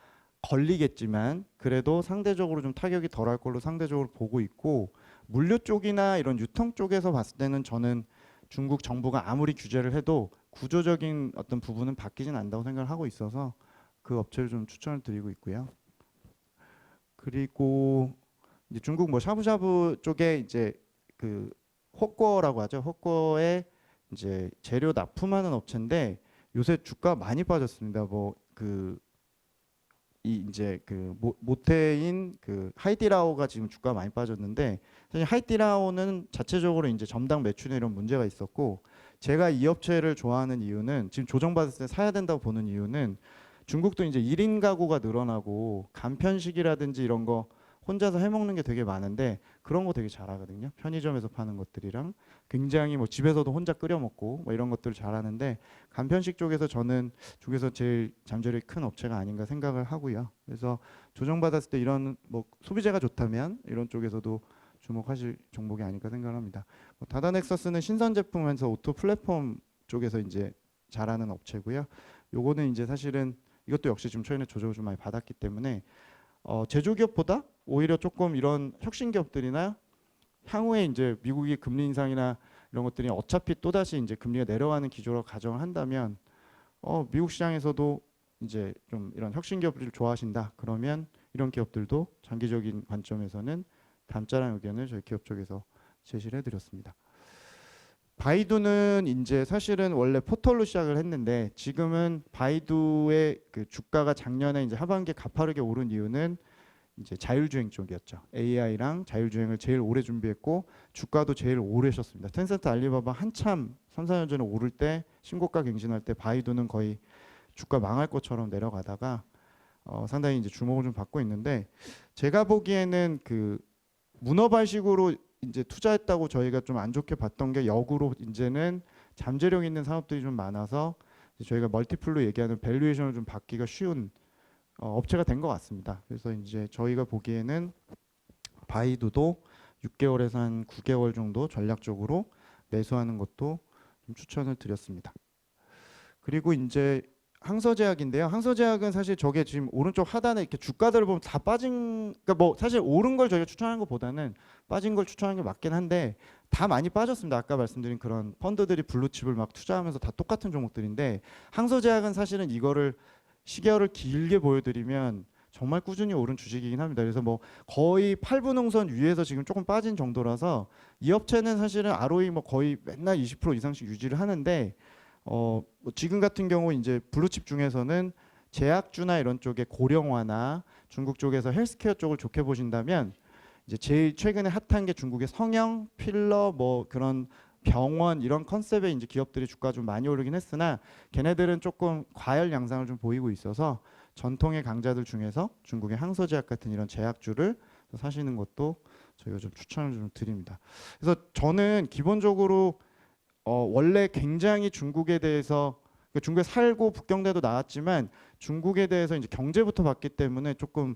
걸리겠지만 그래도 상대적으로 좀 타격이 덜할 걸로 상대적으로 보고 있고 물류 쪽이나 이런 유통 쪽에서 봤을 때는 저는 중국 정부가 아무리 규제를 해도 구조적인 어떤 부분은 바뀌진 않는다고 생각을 하고 있어서 그 업체를 좀 추천을 드리고 있고요. 그리고 이제 중국 뭐 샤브샤브 쪽에 이제 그 호꺼라고 하죠. 호꺼에 이제 재료 납품하는 업체인데 요새 주가 많이 빠졌습니다. 뭐 그 이 이제 그 모테인 그 하이디라오가 지금 주가 많이 빠졌는데 사실 하이디라오는 자체적으로 이제 점당 매출에 이런 문제가 있었고 제가 이 업체를 좋아하는 이유는 지금 조정받았을 때 사야 된다고 보는 이유는 중국도 이제 1인 가구가 늘어나고 간편식이라든지 이런 거 혼자서 해먹는 게 되게 많은데 그런 거 되게 잘하거든요. 편의점에서 파는 것들이랑 굉장히 뭐 집에서도 혼자 끓여 먹고 뭐 이런 것들을 잘하는데 간편식 쪽에서 저는 중에서 제일 잠재력이 큰 업체가 아닌가 생각을 하고요. 그래서 조정받았을 때 이런 뭐 소비재가 좋다면 이런 쪽에서도 주목하실 종목이 아닐까 생각을 합니다. 뭐 다다넥서스는 신선 제품에서 오토 플랫폼 쪽에서 이제 잘하는 업체고요. 요거는 이제 사실은 이것도 역시 지금 최근에 조정을 좀 많이 받았기 때문에 제조기업보다 오히려 조금 이런 혁신 기업들이나 향후에 이제 미국이 금리 인상이나 이런 것들이 어차피 또다시 이제 금리가 내려가는 기조로 가정을 한다면 미국 시장에서도 이제 좀 이런 혁신 기업들을 좋아하신다 그러면 이런 기업들도 장기적인 관점에서는 담자라는 의견을 저희 기업 쪽에서 제시를 해드렸습니다. 바이두는 이제 사실은 원래 포털로 시작을 했는데 지금은 바이두의 그 주가가 작년에 이제 하반기에 가파르게 오른 이유는 이제 자율주행 쪽이었죠. AI랑 자율주행을 제일 오래 준비했고 주가도 제일 오래 쉬었습니다. 텐센트, 알리바바 한참 3, 4년 전에 오를 때 신고가 갱신할 때 바이두는 거의 주가 망할 것처럼 내려가다가 상당히 이제 주목을 좀 받고 있는데 제가 보기에는 그 문어발식으로 이제 투자했다고 저희가 좀 안 좋게 봤던 게 역으로 이제는 잠재력 있는 사업들이 좀 많아서 저희가 멀티플로 얘기하는 밸류에이션을 좀 받기가 쉬운 업체가 된 것 같습니다. 그래서 이제 저희가 보기에는 바이두도 6개월에서 한 9개월 정도 전략적으로 매수하는 것도 좀 추천을 드렸습니다. 그리고 이제 항서제약인데요. 항서제약은 사실 저게 지금 오른쪽 하단에 이렇게 주가들을 보면 다 빠진, 그러니까 뭐 사실 오른 걸 저희가 추천하는 것보다는 빠진 걸 추천하는 게 맞긴 한데 다 많이 빠졌습니다. 아까 말씀드린 그런 펀드들이 블루칩을 막 투자하면서 다 똑같은 종목들인데 항서제약은 사실은 이거를 시계열을 길게 보여드리면 정말 꾸준히 오른 주식이긴 합니다. 그래서 뭐 거의 8분홍선 위에서 지금 조금 빠진 정도라서 이 업체는 사실은 ROE 뭐 거의 맨날 20% 이상씩 유지를 하는데 뭐 지금 같은 경우 이제 블루칩 중에서는 제약주나 이런 쪽에 고령화나 중국 쪽에서 헬스케어 쪽을 좋게 보신다면 이제 제일 최근에 핫한 게 중국의 성형, 필러 뭐 그런 병원 이런 컨셉의 이제 기업들이 주가 좀 많이 오르긴 했으나 걔네들은 조금 과열 양상을 좀 보이고 있어서 전통의 강자들 중에서 중국의 항소제약 같은 이런 제약주를 사시는 것도 저희가 좀 추천을 좀 드립니다. 그래서 저는 기본적으로 원래 굉장히 중국에 대해서 그러니까 중국에 살고 북경대도 나왔지만 중국에 대해서 이제 경제부터 봤기 때문에 조금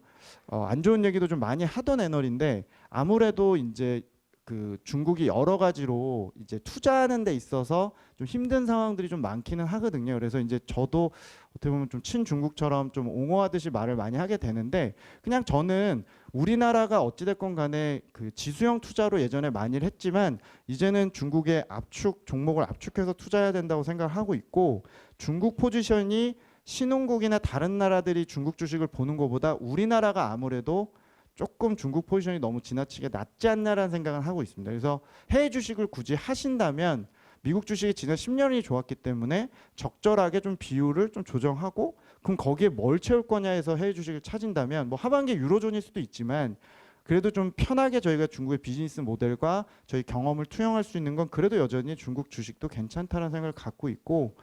안 좋은 얘기도 좀 많이 하던 애널인데 아무래도 이제 그 중국이 여러 가지로 이제 투자하는 데 있어서 좀 힘든 상황들이 좀 많기는 하거든요. 그래서 이제 저도 어떻게 보면 좀 친중국처럼 좀 옹호하듯이 말을 많이 하게 되는데 그냥 저는 우리나라가 어찌됐건 간에 그 지수형 투자로 예전에 많이 했지만 이제는 중국의 압축 종목을 압축해서 투자해야 된다고 생각을 하고 있고 중국 포지션이 신흥국이나 다른 나라들이 중국 주식을 보는 것보다 우리나라가 아무래도 조금 중국 포지션이 너무 지나치게 낮지 않나라는 생각을 하고 있습니다. 그래서 해외 주식을 굳이 하신다면 미국 주식이 지난 10년이 좋았기 때문에 적절하게 좀 비율을 좀 조정하고 그럼 거기에 뭘 채울 거냐 해서 해외 주식을 찾은다면 뭐 하반기 유로존일 수도 있지만 그래도 좀 편하게 저희가 중국의 비즈니스 모델과 저희 경험을 투영할 수 있는 건 그래도 여전히 중국 주식도 괜찮다는 생각을 갖고 있고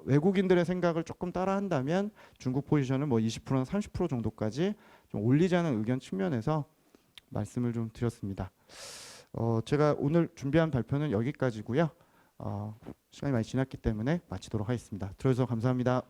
외국인들의 생각을 조금 따라한다면 중국 포지션을 뭐 20%나 30% 정도까지 좀 올리자는 의견 측면에서 말씀을 좀 드렸습니다. 제가 오늘 준비한 발표는 여기까지고요. 시간이 많이 지났기 때문에 마치도록 하겠습니다. 들어주셔서 감사합니다.